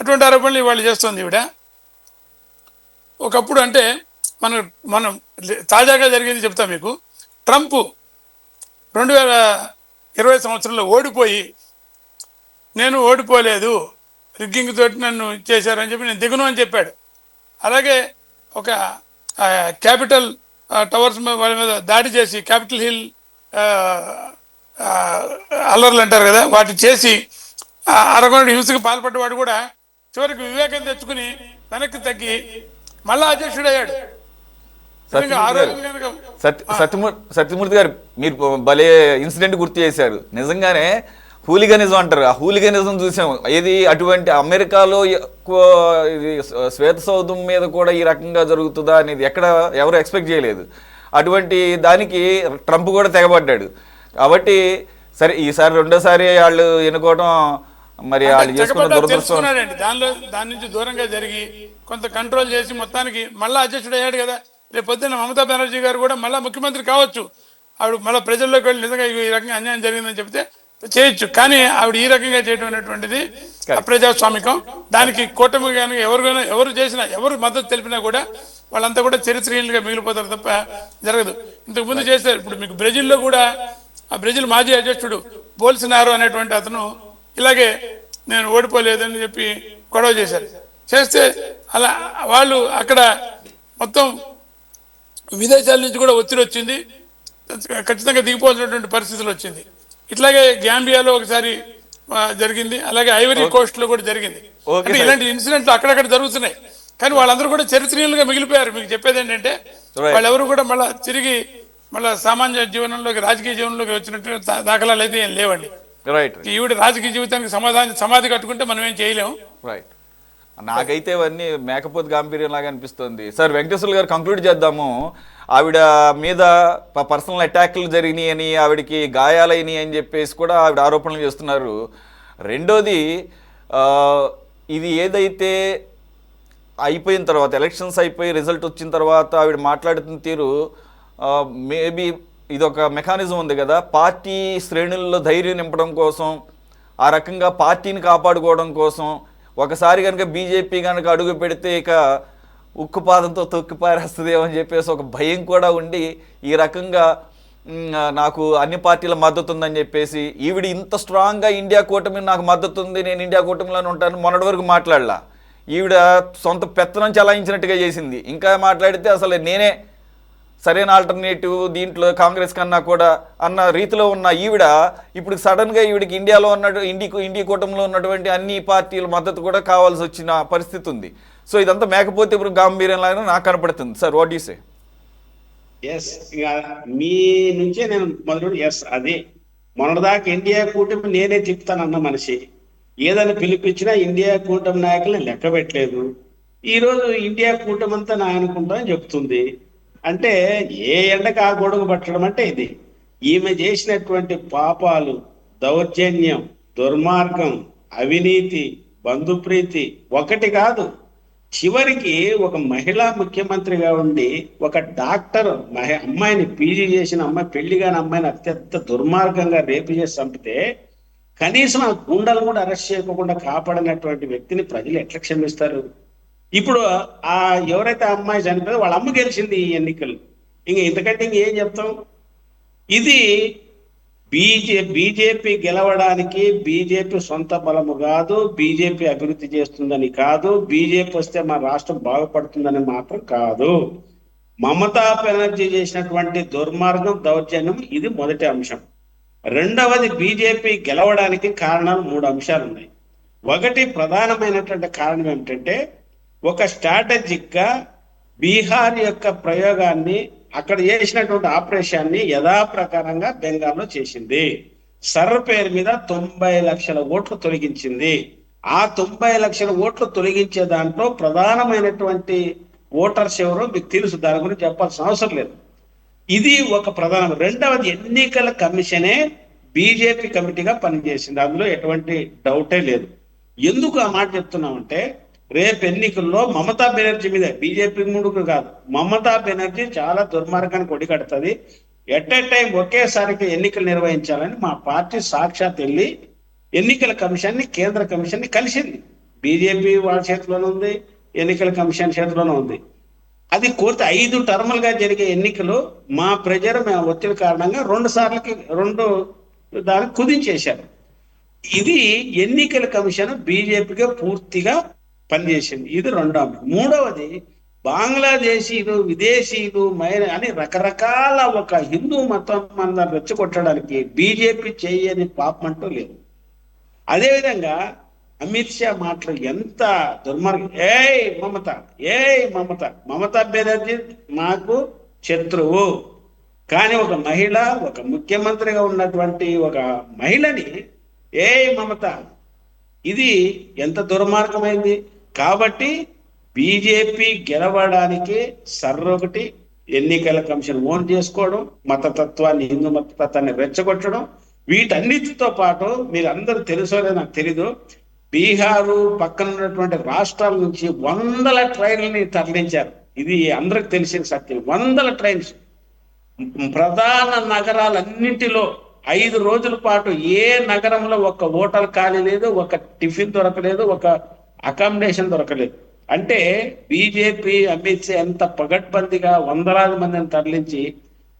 అటువంటి ఆరోపణలు వాళ్ళు చేస్తుంది ఈవిడ. ఒకప్పుడు అంటే మనం తాజాగా జరిగేది చెప్తా మీకు. ట్రంప్ 2020 సంవత్సరంలో ఓడిపోయి నేను ఓడిపోలేదు, రిగ్గింగ్ తోటి నన్ను చేశారని చెప్పి నేను దిగును అని చెప్పాడు. అలాగే ఒక క్యాపిటల్ టవర్స్ వాళ్ళ మీద దాడి చేసి క్యాపిటల్ హిల్ అల్లర్లు అంటారు కదా, వాటి చేసి అరగొండ హింసకు పాల్పడ్డవాడు కూడా చివరికి వివేకం తెచ్చుకుని వెనక్కి తగ్గి మళ్ళా అధ్యక్షుడు అయ్యాడు. సత్యమూర్తి గారు మీరు భలే ఇన్సిడెంట్ గుర్తు చేశారు. నిజంగానే హూలిగనిజం అంటారు, ఆ హూలిగనిజం చూసాం. ఏది అటువంటి అమెరికాలో ఎక్కువ శ్వేత సౌధం మీద కూడా ఈ రకంగా జరుగుతుందా అనేది ఎవరు ఎక్స్పెక్ట్ చేయలేదు. అటువంటి దానికి ట్రంప్ కూడా తెగబడ్డాడు. కాబట్టి సరే ఈసారి రెండోసారి వాళ్ళు ఎన్నుకోవడం మరి వాళ్ళు చేసుకున్న దురదృష్టం. దాని నుంచి దూరంగా జరిగి కొంత కంట్రోల్ చేసి మొత్తానికి మళ్ళీ అధ్యక్షుడు అయ్యాడు కదా. రేపు పొద్దున్న మమతా బెనర్జీ గారు కూడా మళ్ళీ ముఖ్యమంత్రి కావచ్చు. ఆవిడ మళ్ళీ ప్రజల్లోకి వెళ్ళి నిజంగా ఈ రకంగా అన్యాయం జరిగిందని చెప్తే చేయొచ్చు. కానీ ఆవిడ ఈ రకంగా చేయడం అనేటువంటిది అప్రజాస్వామికం. దానికి కూటమి కానీ ఎవరు చేసినా, ఎవరు మద్దతు తెలిపినా కూడా వాళ్ళంతా కూడా చరిత్రహీనులుగా మిగిలిపోతారు తప్ప జరగదు. ఇంతకుముందు చేశారు. ఇప్పుడు మీకు బ్రెజిల్లో కూడా ఆ బ్రెజిల్ మాజీ అధ్యక్షుడు బోల్సనారో అనేటువంటి అతను ఇలాగే నేను ఓడిపోలేదని చెప్పి గొడవ చేస్తే అలా వాళ్ళు అక్కడ మొత్తం విదేశాల నుంచి కూడా ఒత్తిడి వచ్చింది, ఖచ్చితంగా దిగిపోవాల్సినటువంటి పరిస్థితులు వచ్చింది. ఇట్లాగే గ్యాంబియాలో ఒకసారి జరిగింది, అలాగే ఐవరీ కోస్ట్ లో కూడా జరిగింది. అంటే ఇలాంటి ఇన్సిడెంట్లు అక్కడక్కడ జరుగుతున్నాయి. కానీ వాళ్ళందరూ కూడా చరిత్రహీనులుగా మిగిలిపోయారు. మీకు చెప్పేది ఏంటంటే వాళ్ళెవరు కూడా మళ్ళీ తిరిగి సామాన్య జీవనంలోకి, రాజకీయ జీవనంలోకి వచ్చినట్టు దాఖలాలు అయితే ఏం లేవండి. ఈవిడ రాజకీయ జీవితానికి సమాధి కట్టుకుంటే మనం ఏం చేయలేము. రైట్. నాకైతే ఇవన్నీ మేకపోతు గాంభీర్యం లాగా అనిపిస్తుంది. సార్ వెంకటేశ్వర గారు కంక్లూడ్ చేద్దాము. ఆవిడ మీద పర్సనల్ అటాక్లు జరిగినాయి అని, ఆవిడకి గాయాలైనవి అని చెప్పేసి కూడా ఆవిడ ఆరోపణలు చేస్తున్నారు. రెండోది ఇది ఏదైతే అయిపోయిన తర్వాత, ఎలక్షన్స్ అయిపోయి రిజల్ట్ వచ్చిన తర్వాత ఆవిడ మాట్లాడుతున్న తీరు మేబీ ఇదొక మెకానిజం ఉంది కదా, పార్టీ శ్రేణుల్లో ధైర్యం నింపడం కోసం, ఆ రకంగా పార్టీని కాపాడుకోవడం కోసం. ఒకసారి కనుక బీజేపీ కనుక అడుగు పెడితే ఇక ఉక్కుపాదంతో తొక్కి పారేస్తుందేమో అని చెప్పేసి ఒక భయం కూడా ఉండి ఈ రకంగా నాకు అన్ని పార్టీల మద్దతు ఉందని చెప్పేసి ఈవిడ ఇంత స్ట్రాంగ్గా ఇండియా కూటమి నాకు మద్దతు ఉంది, నేను ఇండియా కూటమిలోనే ఉంటాను మొన్నటి వరకు మాట్లాడలా. ఈవిడ సొంత పెత్తనం చలాయించినట్టుగా చేసింది. ఇంకా మాట్లాడితే అసలు నేనే సరైన ఆల్టర్నేటివ్ దీంట్లో కాంగ్రెస్ కన్నా కూడా అన్న రీతిలో ఉన్న ఈవిడ ఇప్పుడు సడన్గా ఈవిడికి ఇండియాలో ఇండియా కూటమిలో ఉన్నటువంటి అన్ని పార్టీల మద్దతు కూడా కావాల్సి వచ్చిన పరిస్థితి ఉంది. సో ఇదంతా మేకపోతే ఇప్పుడు గాంభీర్యంలాగా నాకు కనపడుతుంది. Sir what you say? Yes, ఇక మీ నుంచే నేను మొదలు. ఎస్, అదే మొన్నటిదాకా ఇండియా కూటమి నేనే తిప్పుతానన్న మనిషి ఏదైనా పిలిపించినా ఇండియా కూటమి నాయకులను లెక్క పెట్టలేదు. ఈరోజు ఇండియా కూటమి అంతా నా అనుకుంటా అని చెప్తుంది. అంటే ఏ ఎండకు ఆ గొడుగు పట్టడం అంటే ఇది. ఈమె చేసినటువంటి పాపాలు, దౌర్జన్యం, దుర్మార్గం, అవినీతి, బంధుప్రీతి ఒకటి కాదు. చివరికి ఒక మహిళా ముఖ్యమంత్రిగా ఉండి ఒక డాక్టర్ అమ్మాయిని పీజీ చేసిన అమ్మాయి, పెళ్లి కాని అమ్మాయిని అత్యంత దుర్మార్గంగా రేపు చేసి చంపితే కనీసం ఆ గుండెలు కూడా అరెస్ట్ చేయకుండా కాపాడినటువంటి వ్యక్తిని ప్రజలు ఎట్లా క్షమిస్తారు? ఇప్పుడు ఆ ఎవరైతే అమ్మాయి చనిపోయిందో వాళ్ళ అమ్మ గెలిచింది ఈ ఎన్నికలు. ఇంతకంటే ఇంకేం చెప్తాం? ఇది బీజేపీ గెలవడానికి బీజేపీ సొంత బలము కాదు, బీజేపీ అభివృద్ధి చేస్తుందని కాదు, బీజేపీ వస్తే మా రాష్ట్రం బాగుపడుతుందని మాత్రం కాదు. మమతా బెనర్జీ చేసినటువంటి దుర్మార్గం, దౌర్జన్యం ఇది మొదటి అంశం. రెండవది, బీజేపీ గెలవడానికి కారణాలు 3 అంశాలు ఉన్నాయి. ఒకటి, ప్రధానమైనటువంటి కారణం ఏమిటంటే, ఒక స్ట్రాటజిక్ గా బీహార్ యొక్క ప్రయోగాన్ని, అక్కడ చేసినటువంటి ఆపరేషన్ని యథాప్రకారంగా బెంగాల్లో చేసింది. సర్ర పేరు మీద 90 లక్షల ఓట్లు తొలగించింది. ఆ 90 లక్షల ఓట్లు తొలగించే దాంట్లో ప్రధానమైనటువంటి ఓటర్స్ ఎవరో మీకు తెలుసు, దాని గురించి చెప్పాల్సిన అవసరం లేదు. ఇది ఒక ప్రధాన. రెండవది, ఎన్నికల కమిషనే బీజేపీ కమిటీగా పనిచేసింది, అందులో ఎటువంటి డౌటే లేదు. ఎందుకు ఆ మాట చెప్తున్నామంటే, రేపు ఎన్నికల్లో మమతా బెనర్జీ మీద, బీజేపీ ముందుకు కాదు, మమతా బెనర్జీ చాలా దుర్మార్గానికి ఒడిగడుతుంది. ఎట్ ఏ టైం ఒకేసారికి ఎన్నికలు నిర్వహించాలని మా పార్టీ సాక్షాత్ వెళ్ళి ఎన్నికల కమిషన్ని, కేంద్ర కమిషన్ని కలిసింది. బీజేపీ వాళ్ళ చేతిలోనే ఉంది, ఎన్నికల కమిషన్ చేతిలోనే ఉంది. అది కోరితే 5 టర్ములుగా జరిగే ఎన్నికలు మా ప్రజలు మేము ఒత్తిడి కారణంగా 2 సార్లకి 2 దానికి కుదించేశారు. ఇది ఎన్నికల కమిషన్ బీజేపీగా పూర్తిగా పనిచేసింది. ఇది రెండవ. మూడవది, బంగ్లాదేశీలు, విదేశీయులు, అని రకరకాల ఒక హిందూ మతం మన రెచ్చగొట్టడానికి బీజేపీ చేయని పాపం అంటూ లేదు. అదేవిధంగా అమిత్ షా మాటలు ఎంత దుర్మార్గం. మమతా బెనర్జీ మాకు శత్రువు, కానీ ఒక మహిళ, ఒక ముఖ్యమంత్రిగా ఉన్నటువంటి ఒక మహిళని మమత, ఇది ఎంత దుర్మార్గమైంది. కాబట్టి బీజేపీ గెలవడానికి సర్రొకటి, ఎన్నికల కమిషన్ ఓన్ చేసుకోవడం, మతతత్వాన్ని, హిందూ మతతత్వాన్ని రెచ్చగొట్టడం. వీటన్నిటితో పాటు మీరు అందరూ తెలుసో నాకు తెలీదు, బీహారు పక్కన ఉన్నటువంటి రాష్ట్రాల నుంచి 100 ట్రైన్లని తరలించారు. ఇది అందరికి తెలిసిన సత్యం. 100 ట్రైన్స్ ప్రధాన నగరాలన్నింటిలో 5 రోజుల పాటు ఏ నగరంలో ఒక హోటల్ ఖాళీ లేదు, ఒక టిఫిన్ దొరకలేదు, ఒక అకామిడేషన్ దొరకలేదు. అంటే బీజేపీ, అమిత్ షా ఎంత పగడ్బందీగా వందలాది మందిని తరలించి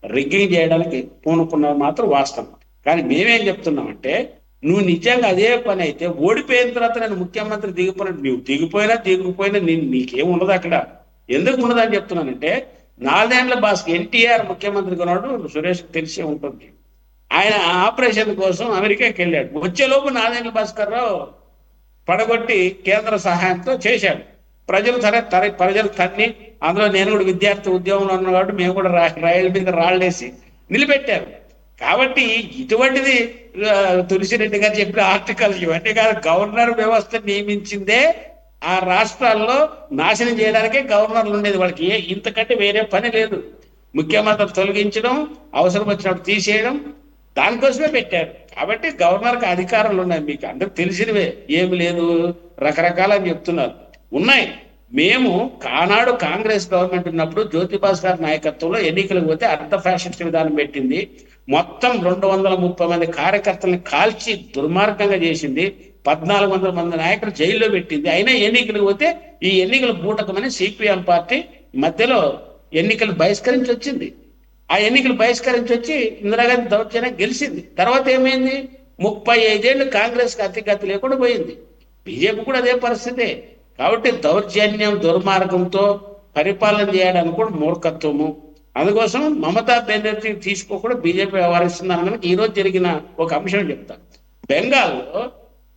రిగ్గింగ్ చేయడానికి పూనుకున్నది మాత్రం వాస్తవం. కానీ మేమేం చెప్తున్నామంటే, నువ్వు నిజంగా అదే పని అయితే ఓడిపోయిన తర్వాత నేను ముఖ్యమంత్రి దిగిపోయినట్టు, నువ్వు దిగిపోయినా నీకేం ఉండదు అక్కడ. ఎందుకు ఉండదని చెప్తున్నానంటే, 4 ఏళ్ల భాస్కర్ ఎన్టీఆర్ ముఖ్యమంత్రిగా ఉన్నాడు, సురేష్ తెలిసే ఉంటుంది. ఆయన ఆపరేషన్ కోసం అమెరికాకి వెళ్ళాడు. వచ్చేలోపు 4 ఏళ్ల భాస్కర్ రావు పడగొట్టి కేంద్ర సహాయంతో చేశాడు. ప్రజలు ప్రజలు తన్ని, అందులో నేను కూడా విద్యార్థి ఉద్యోగంలో ఉన్నాను కాబట్టి మేము కూడా రైలు మీద రాళ్ళేసి నిలబెట్టారు. కాబట్టి ఇటువంటిది తులసిరెడ్డి గారు చెప్పిన ఆర్టికల్ ఇవన్నీ కాదు, గవర్నర్ వ్యవస్థ నియమించిందే ఆ రాష్ట్రాల్లో నాశనం చేయడానికే గవర్నర్లు ఉండేది. వాళ్ళకి ఇంతకంటే వేరే పని లేదు. ముఖ్యమంత్రి తొలగించడం, అవసరం వచ్చినప్పుడు తీసేయడం, దానికోసమే పెట్టారు. కాబట్టి గవర్నర్కి అధికారాలు ఉన్నాయి, మీకు అందరికి తెలిసినవే, ఏమి లేదు రకరకాలని చెప్తున్నారు, ఉన్నాయి. మేము ఆనాడు కాంగ్రెస్ గవర్నమెంట్ ఉన్నప్పుడు జ్యోతిబాస్ గారి నాయకత్వంలో ఎన్నికలకు పోతే అర్ధ ఫ్యాసిస్ట్ విధానం పెట్టింది. మొత్తం 230 మంది కార్యకర్తలను కాల్చి దుర్మార్గంగా చేసింది. 1400 మంది నాయకులు జైల్లో పెట్టింది. అయినా ఎన్నికలకు పోతే ఈ ఎన్నికలు బూటకమని సిపిఎం పార్టీ మధ్యలో ఎన్నికలు బహిష్కరించి వచ్చింది. ఆ ఎన్నికలు బహిష్కరించి వచ్చి ఇందిరాగాంధీ దౌర్జన్యం గెలిచింది. తర్వాత ఏమైంది? 35 ఏళ్ళు కాంగ్రెస్ కి అతిగతి లేకుండా పోయింది. బీజేపీ కూడా అదే పరిస్థితే. కాబట్టి దౌర్జన్యం, దుర్మార్గంతో పరిపాలన చేయడానికి కూడా మూర్ఖత్వము. అందుకోసం మమతా బెనర్జీ తీసుకోకుండా బీజేపీ వ్యవహరిస్తుంది అనడానికి ఈరోజు జరిగిన ఒక అంశం చెప్తాను. బెంగాల్లో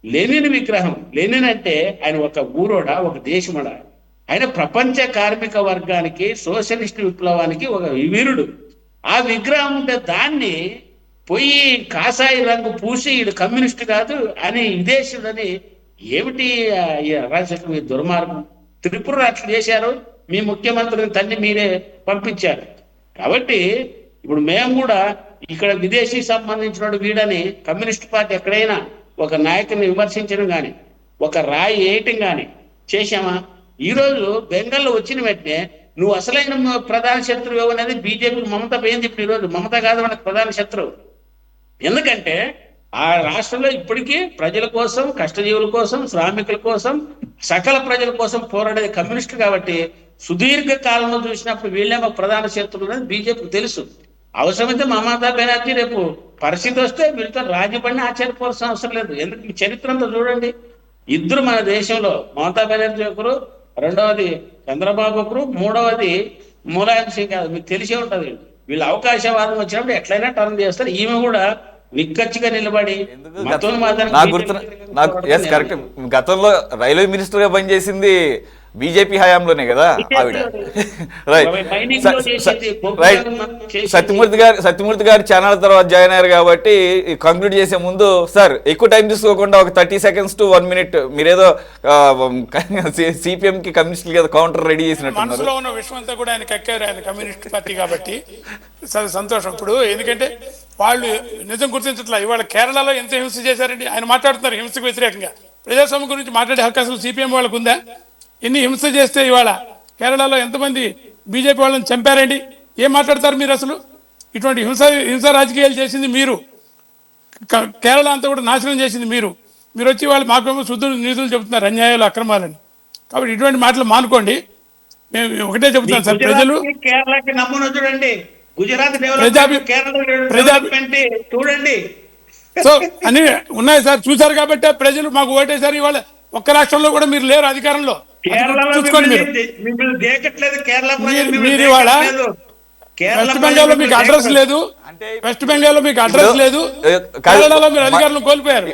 లెనిన్ విగ్రహం, లెనిన్ అంటే ఆయన ఒక ఊరోడా, ఒక దేశమడా, ఆయన ప్రపంచ కార్మిక వర్గానికి, సోషలిస్ట్ విప్లవానికి ఒక వీరుడు. ఆ విగ్రహం ఉంటే దాన్ని పోయి కాషాయి రంగు పూసి ఈడు కమ్యూనిస్ట్ కాదు అని, విదేశీయులని, ఏమిటి అరాచకం, ఈ దుర్మార్గం. త్రిపుర అట్లా చేశారు, మీ ముఖ్యమంత్రిని తన్ని మీరే పంపించారు. కాబట్టి ఇప్పుడు మేము కూడా ఇక్కడ విదేశీ సంబంధించిన వీడని కమ్యూనిస్ట్ పార్టీ ఎక్కడైనా ఒక నాయకుని విమర్శించడం కానీ, ఒక రాయి వేయటం కానీ చేశామా? ఈరోజు బెంగాల్లో వచ్చిన వెంటనే నువ్వు అసలైన ప్రధాన శత్రువు అనేది బీజేపీ మమత పోయింది. ఇప్పుడు ఈరోజు మమత కాదు మనకు ప్రధాన శత్రువు. ఎందుకంటే ఆ రాష్ట్రంలో ఇప్పటికీ ప్రజల కోసం, కష్టజీవుల కోసం, శ్రామికుల కోసం, సకల ప్రజల కోసం పోరాడేది కమ్యూనిస్టు. కాబట్టి సుదీర్ఘ కాలంలో చూసినప్పుడు వీళ్ళేమో ప్రధాన శత్రువులు అనేది బీజేపీకి తెలుసు. అవసరమైతే మమతా బెనర్జీ రేపు పరిస్థితి వస్తే వీళ్ళతో రాజీ పడిన ఆశ్చర్యపోవాల్సిన అవసరం లేదు. ఎందుకు ఈ చరిత్ర అంతా చూడండి. ఇద్దరు మన దేశంలో మమతా బెనర్జీ ఒకరు, రెండవది చంద్రబాబు ఒకరు, మూడవది ములాయం సింగ్ యాదవ్. మీకు తెలిసే ఉంటది. వీళ్ళు అవకాశవాదం వచ్చినప్పుడు ఎట్లయినా టర్న్ చేస్తారు. ఈమె కూడా నిక్కచ్చిగా నిలబడి నాకు గుర్తు ఎస్ కరెక్ట్. గతంలో రైల్వే మినిస్టర్ గా పనిచేసింది బీజేపీ హయాంలోనే కదా ఆవిడ. రైట్. సత్యమూర్తి గారు ఛానల్ తర్వాత జాయిన్ అయ్యారు కాబట్టి కంక్లూడ్ చేసే ముందు సార్ ఎక్కువ టైం తీసుకోకుండా ఒక 30 seconds to 1 minute మీరేదో సిపిఎం కి కమ్యూనిస్ట్ కి కౌంటర్ రెడీ చేసినట్టు మనసులో ఉన్న విషయం అంతా కూడా ఆయన కక్కారు. ఆయన కమ్యూనిస్ట్ పార్టీ కాబట్టి సంతోషం. ఇప్పుడు ఎందుకంటే వాళ్ళు నిజం గుర్తించట్లా. ఇవాళ కేరళలో ఎంత హింస చేశారండి. ఆయన మాట్లాడుతున్నారు హింసకు వ్యతిరేకంగా. ప్రజాస్వామ్యం గురించి మాట్లాడే హక్కు అసలు సిపిఎం వాళ్ళకు ఉందా? ఎన్ని హింస చేస్తే ఇవాళ కేరళలో ఎంతమంది బీజేపీ వాళ్ళని చంపారండి. ఏం మాట్లాడతారు మీరు? అసలు ఇటువంటి హింస రాజకీయాలు చేసింది మీరు. కేరళ అంతా కూడా నాశనం చేసింది మీరు. మీరు వచ్చి వాళ్ళు మాకేమో శుద్ధులు నిధులు చెబుతున్నారు అన్యాయాలు అక్రమాలని. కాబట్టి ఇటువంటి మాటలు మానుకోండి. మేము ఒకటే చెబుతాం సార్, ప్రజలు కేరళకి నమూనా చూడండి, గుజరాత్ చూడండి. సో అన్ని ఉన్నాయి సార్, చూశారు కాబట్టి ప్రజలు మాకు ఓటేశారు. ఇవాళ ఒక్క రాష్ట్రంలో కూడా మీరు లేరు అధికారంలో. చూసుకోండి మీరు ఇవాళ వెస్ట్ బెంగాల్లో మీకు అడ్రస్ లేదు. వెస్ట్ బెంగాల్లో మీకు అడ్రస్ లేదు. కేరళలో మీరు అధికారులు కోల్పోయారు.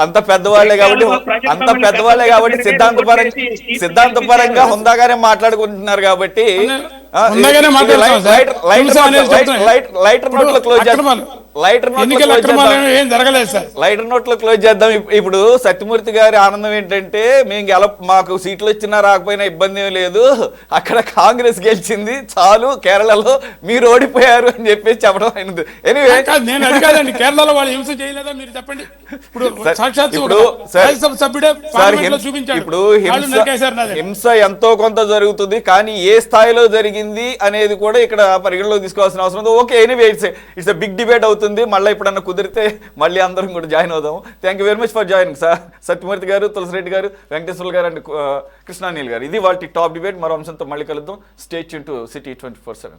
అంత పెద్దవాళ్లే కాబట్టి సిద్ధాంతపరంగా హుందాగానే మాట్లాడుకుంటున్నారు కాబట్టి లైటర్ నోట్లో క్లోజ్ చేద్దాం. ఇప్పుడు సత్యమూర్తి గారి ఆనందం ఏంటంటే మేము మాకు సీట్లు వచ్చినా రాకపోయినా ఇబ్బంది ఏం లేదు, అక్కడ కాంగ్రెస్ గెలిచింది చాలు, కేరళలో మీరు ఓడిపోయారు అని చెప్పేసి చెప్పడం అయినది. ఎనీవే నేను అడిగానండి, కేరళలో వాళ్ళు హింస చేయలేదా మీరు చెప్పండి. ఇప్పుడు ఇప్పుడు హింస ఎంతో కొంత జరుగుతుంది, కానీ ఏ స్థాయిలో జరిగింది అనేది కూడా ఇక్కడ పరిగణలో తీసుకోవాల్సిన అవసరం ఉంది. Okay, anyway it's a big debate అవుతుంది. మళ్ళీ ఇప్పుడన్నా కుదిరితే మళ్ళీ అందరం కూడా జాయిన్ అవుదాము. Thank you very much for joining sir. Satyamurthy garu, Tulasireddy గారు, వెంకటేశ్వర్లు గారు అండ్ కృష్ణానీల్ గారు. ఇది వాళ్ళ టాప్ డిబేట్. మరో అంశంతో మళ్ళీ కలుద్దాం. Stay tune to city 24/7.